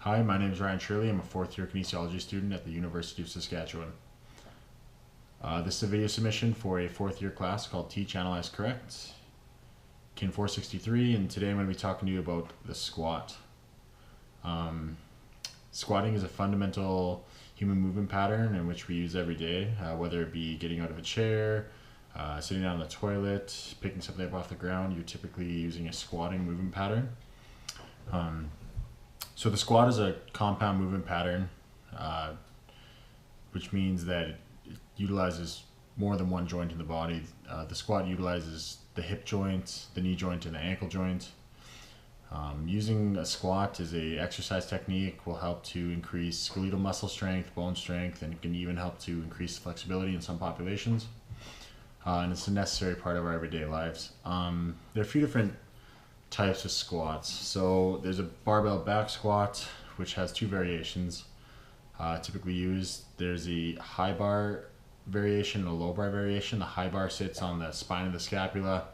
Hi, my name is Ryan Shirley. I'm a fourth year kinesiology student at the University of Saskatchewan. This is a video submission for a fourth year class called Teach, Analyze, Correct, Kin 463, and today I'm going to be talking to you about the squat. Squatting is a fundamental human movement pattern in which we use every day, whether it be getting out of a chair, sitting down on the toilet, picking something up off the ground. You're typically using a squatting movement pattern. So the squat is a compound movement pattern, which means that it utilizes more than one joint in the body. The squat utilizes the hip joint, the knee joint, and the ankle joint. Using a squat as a exercise technique will help to increase skeletal muscle strength, bone strength, and it can even help to increase flexibility in some populations. And it's a necessary part of our everyday lives. There are a few different types of squats. So there's a barbell back squat, which has two variations typically used. There's a high bar variation and a low bar variation. The high bar sits on the spine of the scapula,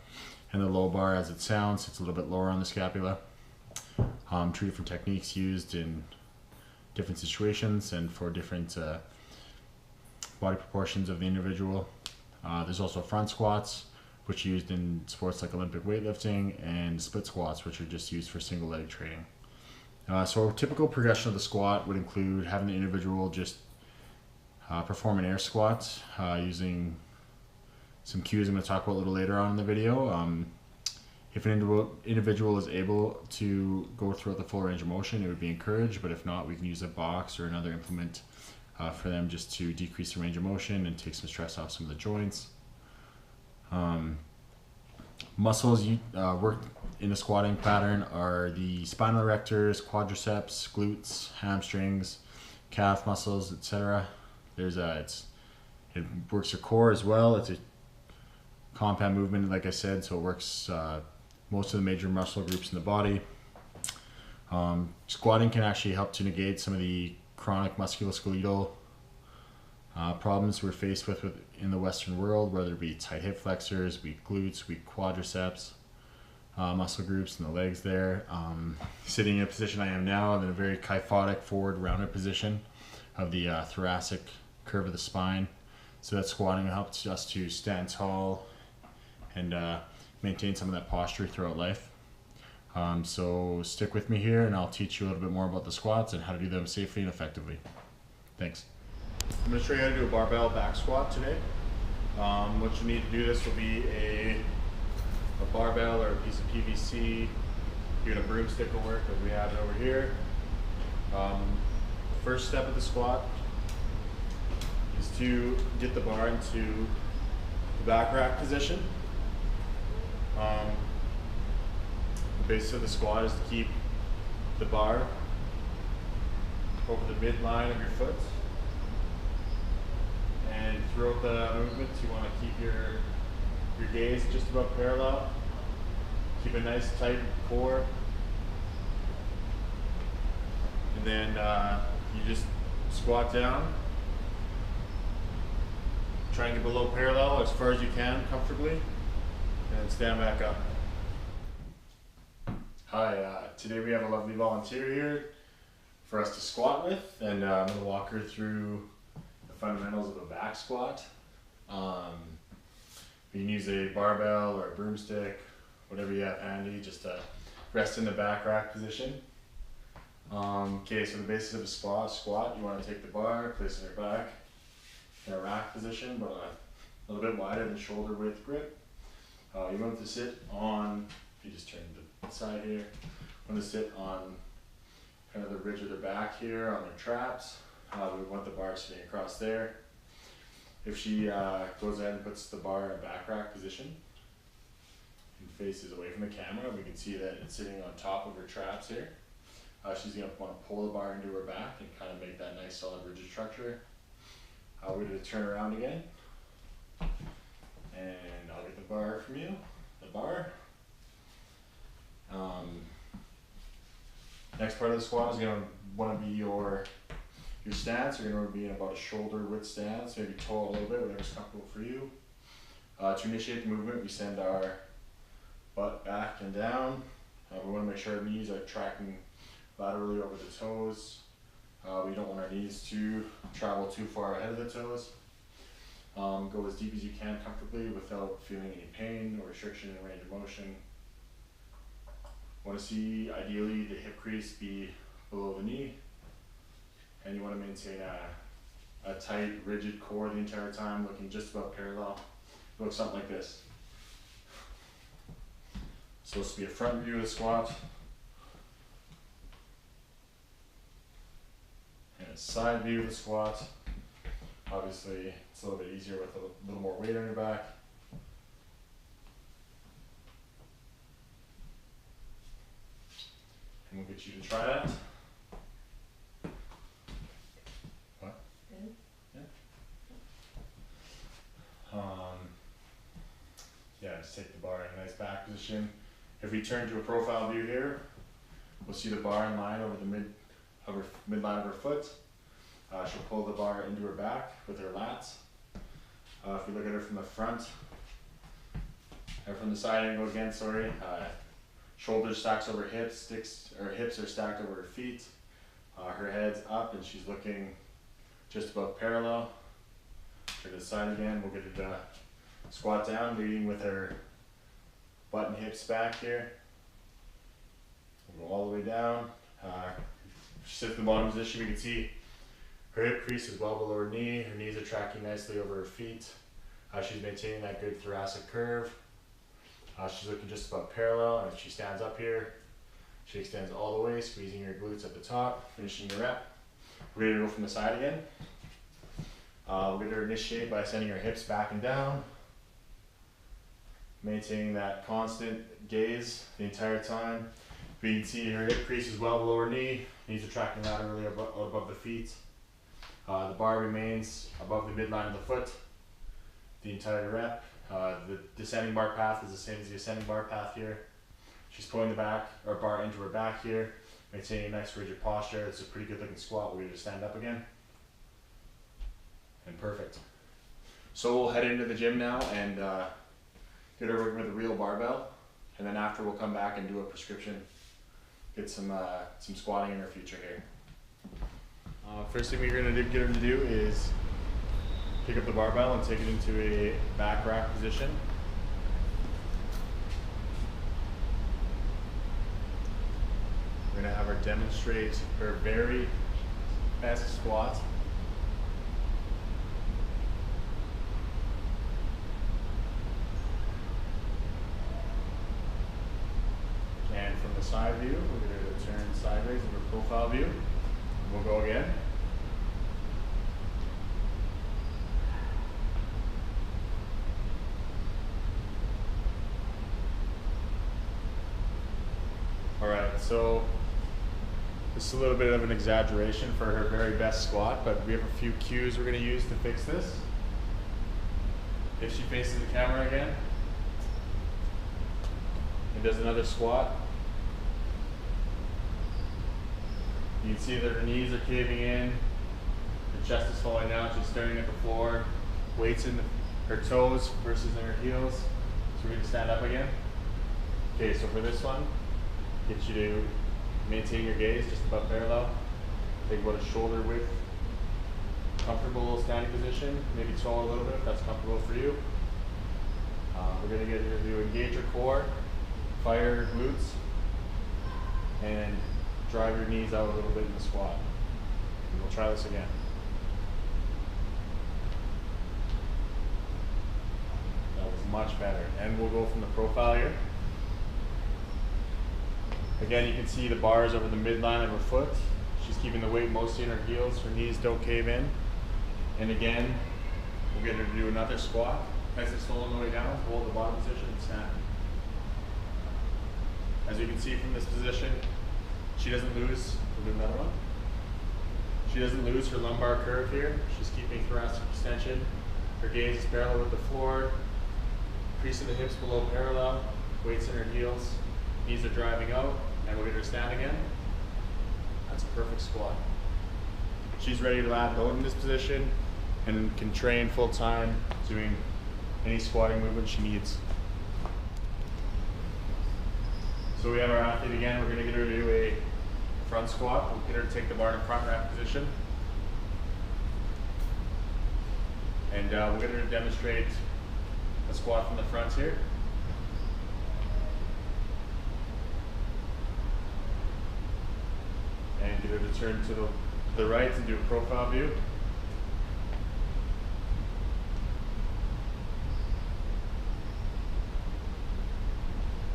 and the low bar, as it sounds, sits a little bit lower on the scapula. Two different techniques used in different situations and for different body proportions of the individual. There's also front squats, which are used in sports like Olympic weightlifting, and split squats, which are just used for single leg training. So a typical progression of the squat would include having the individual just perform an air squat using some cues I'm going to talk about a little later on in the video. If an individual is able to go throughout the full range of motion, it would be encouraged, but if not, we can use a box or another implement for them just to decrease the range of motion and take some stress off some of the joints. Muscles worked in the squatting pattern are the spinal erectors, quadriceps, glutes, hamstrings, calf muscles, etc. It works your core as well. It's a compound movement, like I said, so it works most of the major muscle groups in the body. Squatting can actually help to negate some of the chronic musculoskeletal problems we're faced with in the Western world, whether it be tight hip flexors, weak glutes, weak quadriceps, muscle groups in the legs there. Sitting in a position I am now, in a very kyphotic forward rounded position of the thoracic curve of the spine. So that squatting helps us to stand tall and maintain some of that posture throughout life. So stick with me here and I'll teach you a little bit more about the squats and how to do them safely and effectively. Thanks. I'm going to show you how to do a barbell back squat today. What you need to do this will be a barbell or a piece of PVC. Even a broomstick will work, like we have it over here. First step of the squat is to get the bar into the back rack position. The basis of the squat is to keep the bar over the midline of your foot. And throughout the movement, you want to keep your gaze just about parallel. Keep a nice tight core. And then you just squat down. Try and get below parallel as far as you can comfortably. And stand back up. Hi, today we have a lovely volunteer here for us to squat with. And I'm going to walk her through the fundamentals of a back squat. You can use a barbell or a broomstick, whatever you have handy, just to rest in the back rack position. Okay, so the basis of a squat, you want to take the bar, place it on your back in a rack position, but a little bit wider than shoulder width grip. You want to sit on, if you just turn to the side here, you want to sit on kind of the ridge of their back here on their traps. We want the bar sitting across there. If she goes ahead and puts the bar in a back rack position and faces away from the camera, we can see that it's sitting on top of her traps here. She's going to want to pull the bar into her back and kind of make that nice solid rigid structure. We're going to turn around again. And I'll get the bar from you, the bar. Next part of the squat is going to want to be your stance. You're going to be in about a shoulder width stance, maybe toe a little bit, whatever's comfortable for you. To initiate the movement, we send our butt back and down. We want to make sure our knees are tracking laterally over the toes. We don't want our knees to travel too far ahead of the toes. Go as deep as you can comfortably without feeling any pain or restriction in range of motion. Want to see, ideally, the hip crease be below the knee, and you want to maintain a tight, rigid core the entire time, looking just about parallel. Look something like this. Supposed to be a front view of the squat, and a side view of the squat. Obviously, it's a little bit easier with a little more weight on your back. And we'll get you to try that. What? Good. Yeah. Yeah, just take the bar in a nice back position. If we turn to a profile view here, we'll see the bar in line over the midline of her foot. She'll pull the bar into her back with her lats. If we look at her from the front, or from the side angle again, sorry, shoulders stacks over hips, hips are stacked over her feet. Her head's up and she's looking just above parallel. Turn to the side again, we'll get her to squat down, leading with her butt and hips back here. We'll go all the way down. She sits in the bottom position, we can see her hip crease is well below her knee. Her knees are tracking nicely over her feet. She's maintaining that good thoracic curve. She's looking just about parallel, and if she stands up here, she extends all the way, squeezing her glutes at the top, finishing the rep. We're ready to go from the side again. We're going to initiate by sending her hips back and down, maintaining that constant gaze the entire time. We can see her hip crease is well below her knee, knees are tracking laterally above the feet. The bar remains above the midline of the foot the entire rep. The descending bar path is the same as the ascending bar path here. She's pulling the bar into her back here, maintaining a nice rigid posture. It's a pretty good looking squat. We're going to stand up again. And perfect. So we'll head into the gym now and get her working with a real barbell. And then after we'll come back and do a prescription, get some squatting in her future here. First thing we're going to get her to do is pick up the barbell and take it into a back rack position. We're going to have her demonstrate her very best squat. And from the side view, we're going to turn sideways into a profile view. We'll go again. Alright, so this is a little bit of an exaggeration for her very best squat, but we have a few cues we're going to use to fix this. If she faces the camera again and does another squat, you can see that her knees are caving in, her chest is falling down, she's staring at the floor, weights in her toes versus in her heels. So we're going to stand up again. Okay, so for this one, get you to maintain your gaze just about parallel. Think about a shoulder width, comfortable standing position, maybe toe a little bit if that's comfortable for you. We're going to get you to engage your core, fire your glutes, and drive your knees out a little bit in the squat. And we'll try this again. That was much better. And we'll go from the profile here. Again, you can see the bars over the midline of her foot. She's keeping the weight mostly in her heels. Her knees don't cave in. And again, we'll get her to do another squat. Nice and slow on the way down. Hold the bottom position and stand. As you can see from this position, she doesn't lose. We'll do another one. She doesn't lose her lumbar curve here. She's keeping thoracic extension. Her gaze is parallel with the floor. Crease of the hips below parallel. Weights in her heels. Knees are driving out. And we'll get her to stand again. That's a perfect squat. She's ready to add load in this position and can train full time doing any squatting movement she needs. So we have our athlete again. We're going to get her to do a front squat. We'll get her to take the bar in front rack position. And we'll get her to demonstrate a squat from the front here. And get her to turn to the right and do a profile view.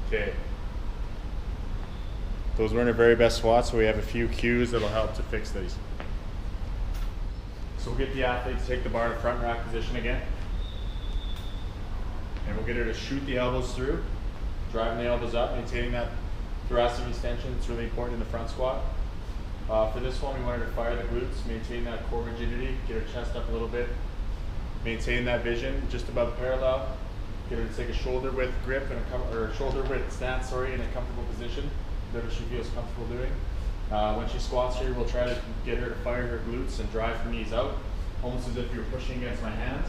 Okay. Those weren't her very best squats, so we have a few cues that'll help to fix these. So we'll get the athlete to take the bar to front rack position again. And we'll get her to shoot the elbows through, driving the elbows up, maintaining that thoracic extension. It's really important in the front squat. For this one, we want her to fire the glutes, maintain that core rigidity, get her chest up a little bit, maintain that vision just above parallel. Get her to take a shoulder width grip and shoulder width stance, in a comfortable position, whatever she feels comfortable doing. When she squats here, we'll try to get her to fire her glutes and drive her knees out, almost as if you're pushing against my hands.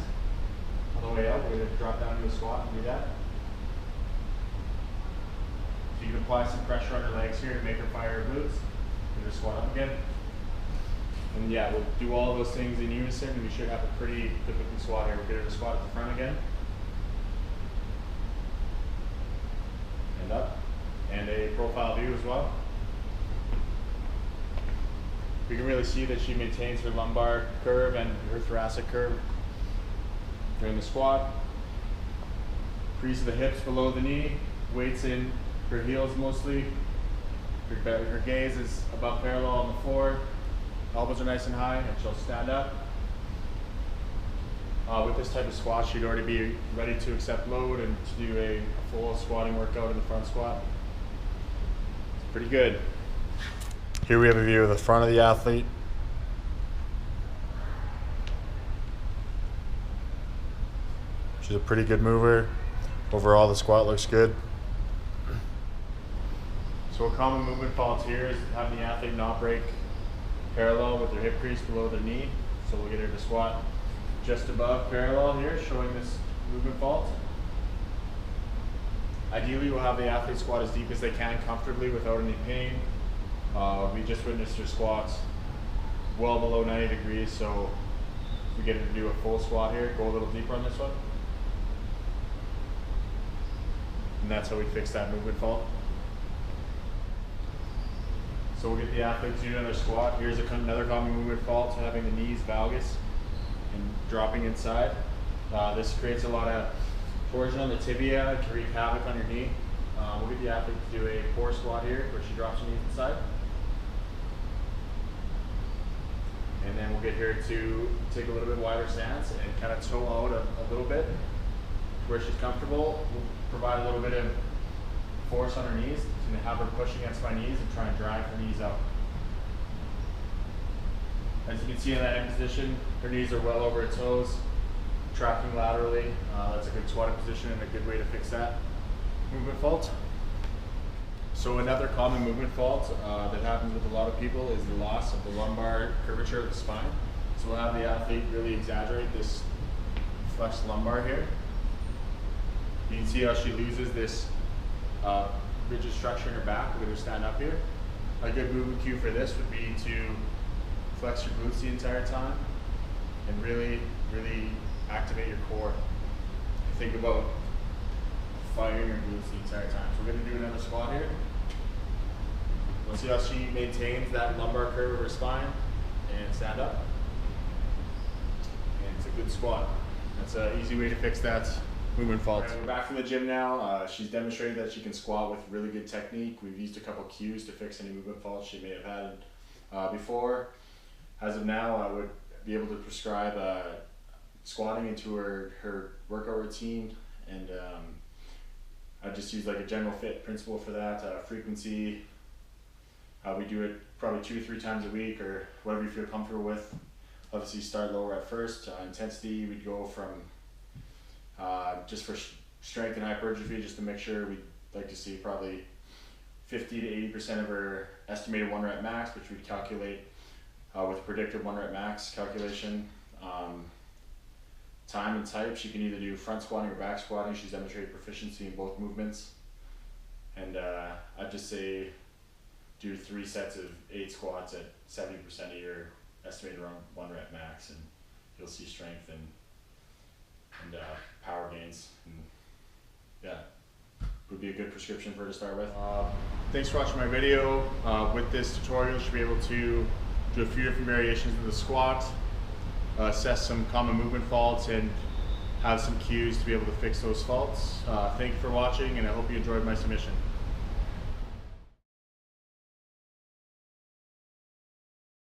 On the way out, we're going to drop down to a squat and do that. So you can apply some pressure on her legs here to make her fire her glutes. Get her to squat up again. And yeah, we'll do all of those things in unison, and we should have a pretty good looking squat here. We'll get her to squat at the front again. And up. And a profile view as well. We can really see that she maintains her lumbar curve and her thoracic curve during the squat. Crease of the hips below the knee, weights in her heels mostly. Her gaze is above parallel on the floor. Elbows are nice and high, and she'll stand up. With this type of squat, she'd already be ready to accept load and to do a full squatting workout in the front squat. It's pretty good. Here we have a view of the front of the athlete. She's a pretty good mover. Overall, the squat looks good. So a common movement fault here is having the athlete not break parallel with their hip crease below their knee. So we'll get her to squat just above parallel here, showing this movement fault. Ideally, we'll have the athlete squat as deep as they can comfortably without any pain. We just witnessed her squats well below 90 degrees, so we get her to do a full squat here, go a little deeper on this one. And that's how we fix that movement fault. So we'll get the athlete to do another squat. Here's another common movement fault, so having the knees valgus and dropping inside. This creates a lot of torsion on the tibia. It can wreak havoc on your knee. We'll get the athlete to do a core squat here, where she drops her knees inside. And then we'll get her to take a little bit wider stance and kind of toe out a little bit where she's comfortable. We'll provide a little bit of force on her knees and have her push against my knees and try and drag her knees out. As you can see in that end position, her knees are well over her toes, tracking laterally. That's a good squatting position and a good way to fix that movement fault. So another common movement fault that happens with a lot of people is the loss of the lumbar curvature of the spine. So we'll have the athlete really exaggerate this flexed lumbar here. You can see how she loses this rigid structure in her back. We're going to stand up here. A good movement cue for this would be to flex your glutes the entire time and really, really activate your core. Think about firing your glutes the entire time. So we're going to do another squat here. We'll see how she maintains that lumbar curve of her spine and stand up. And it's a good squat. That's an easy way to fix that movement fault. Right, we're back from the gym now. She's demonstrated that she can squat with really good technique. We've used a couple cues to fix any movement faults she may have had before. As of now, I would be able to prescribe squatting into her workout routine, and I just use like a general fit principle for that. Frequency, we do it probably 2 to 3 times a week, or whatever you feel comfortable with. Obviously start lower at first. Intensity, we'd go from just for strength and hypertrophy, just to make sure, we'd like to see probably 50 to 80% of her estimated 1 rep max, which we'd calculate with predictive 1 rep max calculation. Time and type, she can either do front squatting or back squatting. She's demonstrated proficiency in both movements. And I'd just say do 3 sets of 8 squats at 70% of your estimated around 1 rep max, and you'll see strength and power gains. And yeah, would be a good prescription for her to start with. Thanks for watching my video. With this tutorial, you should be able to do a few different variations of the squat, assess some common movement faults, and have some cues to be able to fix those faults. Thank you for watching, and I hope you enjoyed my submission.